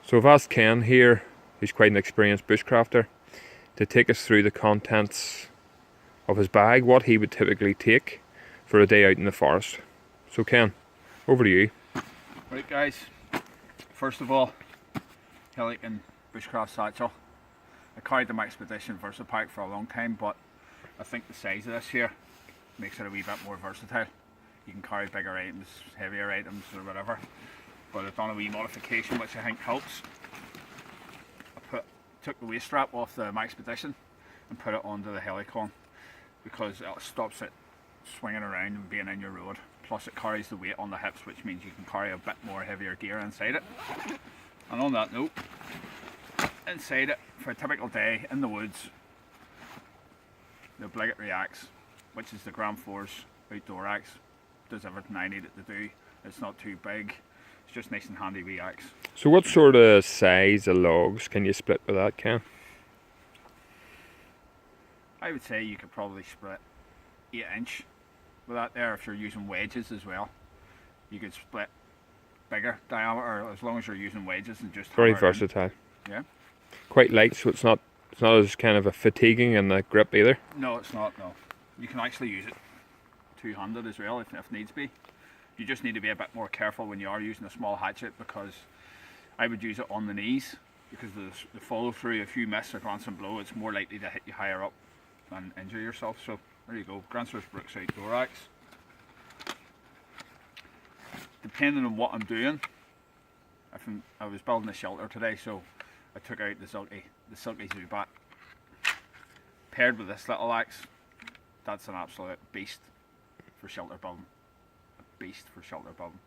So I've asked Ken here, who's quite an experienced bushcrafter, to take us through the contents of his bag, what he would typically take for a day out in the forest. So Ken, over to you. Right guys, first of all, Helikon bushcraft satchel. I carried the Expedition VersaPack for a long time, but I think the size of this here makes it a wee bit more versatile. You can carry bigger items, heavier items or whatever, but I've done a wee modification which I think helps. I took the waist strap off the Expedition and put it onto the Helikon because it stops it swinging around and being in your road. Plus it carries the weight on the hips, which means you can carry a bit more heavier gear inside it. And on that note, inside it, for a typical day in the woods, the obligatory axe, which is the Gram Force outdoor axe, does everything I need it to do. It's not too big, it's just nice and handy wee axe. So what sort of size of logs can you split with that, Ken? I would say you could probably split 8" with that there if you're using wedges as well. You could split bigger diameter as long as you're using wedges and just very versatile. Yeah. Quite light, so it's not as kind of a fatiguing in the grip either. No, it's not. No, you can actually use it two-handed as well if needs be. You just need to be a bit more careful when you are using a small hatchet, because I would use it on the knees because the follow through, if you miss or glance and blow, it's more likely to hit you higher up and injure yourself. So there you go, Grancer's Brooks outdoor axe. Depending on what I'm doing, I was building a shelter today, so I took out the silky Zubat. Paired with this little axe, that's an absolute beast for shelter building. A beast for shelter building.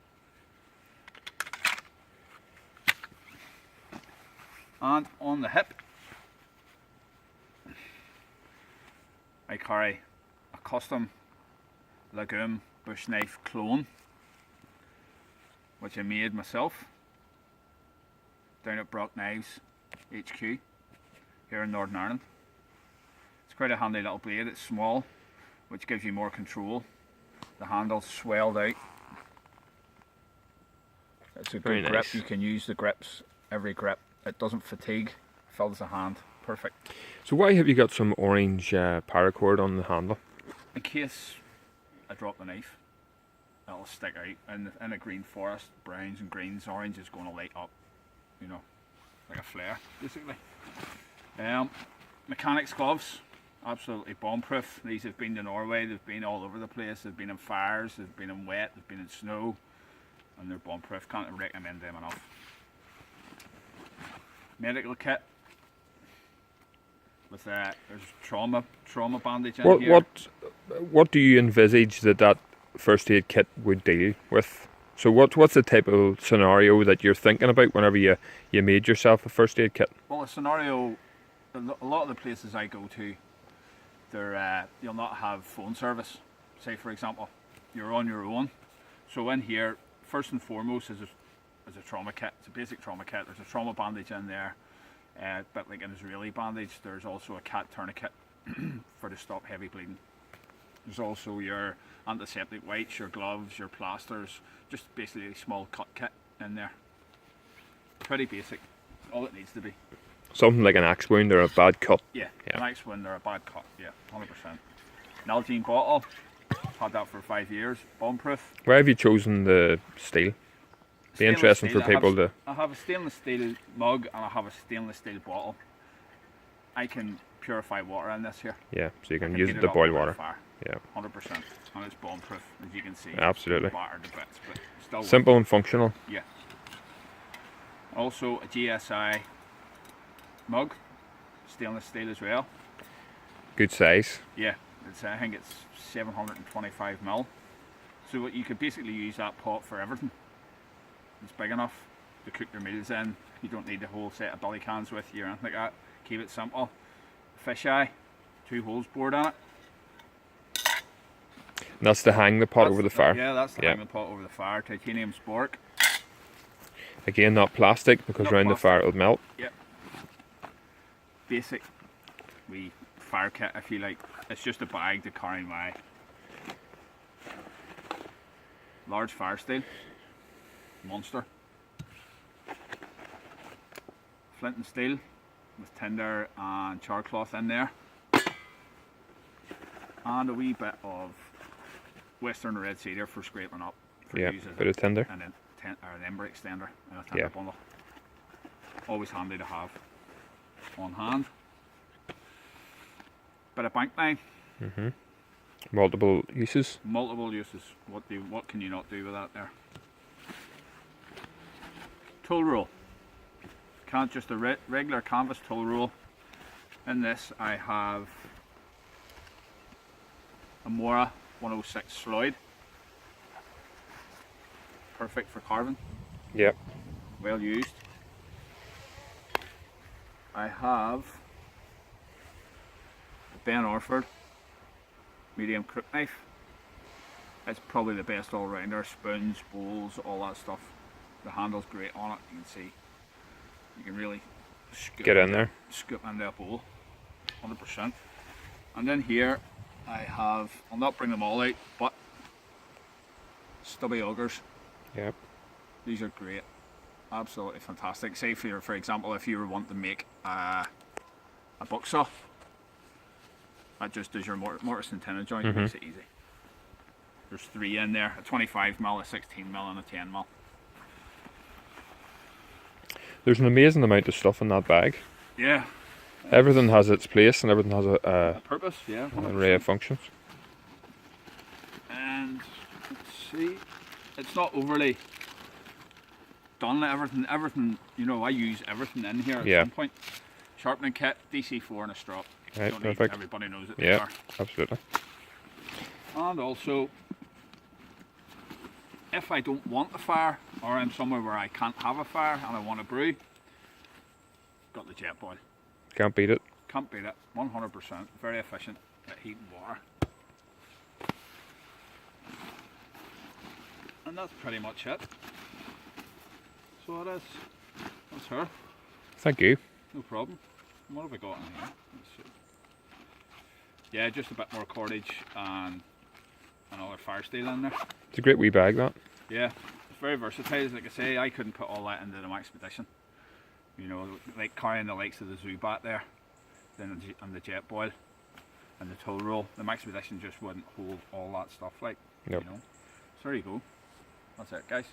And on the hip, I carry a custom legume bush knife clone, which I made myself down at Brock Knives HQ here in Northern Ireland. It's quite a handy little blade. It's small, which gives you more control. The handle's swelled out. It's a good very grip. nice. You can use the grips, every grip. It doesn't fatigue, fills the hand. Perfect. So why have you got some orange paracord on the handle? In case I drop the knife, it'll stick out. In a green forest, browns and greens, orange is going to light up, you know, like a flare, basically. Mechanics gloves, absolutely bomb-proof. These have been to Norway, they've been all over the place, they've been in fires, they've been in wet, they've been in snow, and they're bomb-proof. Can't recommend them enough. Medical kit with there's trauma bandage in here. What do you envisage that first aid kit would deal with? So what's the type of scenario that you're thinking about whenever you made yourself a first aid kit? Well, a scenario, a lot of the places I go to, you'll not have phone service. Say for example, you're on your own. So in here, first and foremost is a trauma kit. It's a basic trauma kit. There's a trauma bandage in there, a bit like an Israeli bandage. There's also a cat tourniquet to stop heavy bleeding. There's also your antiseptic wipes, your gloves, your plasters, just basically a small cut kit in there. Pretty basic, all it needs to be. Something like an axe wound or a bad cut. Yeah. An axe wound or a bad cut, yeah, 100%. An Algene bottle, had that for 5 years, bomb proof. Why have you chosen the steel? Be interesting for people to... I have a stainless steel mug and I have a stainless steel bottle. I can purify water in this here. Yeah, so you can use it to boil water. Fire, yeah, 100%, and it's bomb proof, as you can see. Absolutely. Battered to bits, but still simple and functional. Yeah. Also a GSI mug, stainless steel as well. Good size. Yeah, I think it's 725 ml. So you could basically use that pot for everything. It's big enough to cook your meals in. You don't need a whole set of billy cans with you or anything like that. Keep it simple. Fish eye, 2 holes bored on it. And that's to hang the pot over the fire. Yeah, that's to hang the pot over the fire. Titanium spork. Again, not plastic, because around the fire it'll melt. Yep. Basic wee fire kit, if you like. It's just a bag to carry my large fire steel monster. flint and steel with tinder and char cloth in there, and a wee bit of Western red cedar for scraping up. For Yeah, use as bit of tinder. and then or an ember extender in a tinder bundle. Always handy to have on hand. Bit of bank line. Multiple uses. Multiple uses. What can you not do with that there? Tool roll. Can't just a regular canvas tool roll. In this I have a Mora 106 Floyd. Perfect for carving. Yep. Well used. I have a Ben Orford medium crook knife. It's probably the best all-rounder. Spoons, bowls, all that stuff. The handle's great on it. You can see. You can really Get in there. Scoop into a bowl. 100%. And then here I have, I'll not bring them all out, but stubby augers. Yep. These are great. Absolutely fantastic. Say for example, if you were wanting to make a buck saw, that just does your mortise and tenon joint. It makes it easy. There's 3 in there, a 25mm, a 16mm and a 10mm. There's an amazing amount of stuff in that bag. Yeah. Everything has its place and everything has a purpose, yeah. an array of functions. And let's see, it's not overly done. Everything, you know, I use everything in here at some point. Sharpening kit, DC4 and a strop. Right, perfect. Everybody knows it. Yeah, absolutely. And also, if I don't want a fire, or I'm somewhere where I can't have a fire and I want to brew, got the jet boil. Can't beat it. Can't beat it. 100%. Very efficient at heat and water. And that's pretty much it. So it is. That's her. Thank you. No problem. What have we got in here? Let's see. Yeah, just a bit more cordage and another fire steel in there. It's a great wee bag, that. Yeah, it's very versatile. Like I say, I couldn't put all that into the Expedition. You know, like carrying the likes of the Zubat there, then and the jet boil and the tool roll. The Expedition just wouldn't hold all that stuff, like, Nope. you know. So there you go. That's it, guys.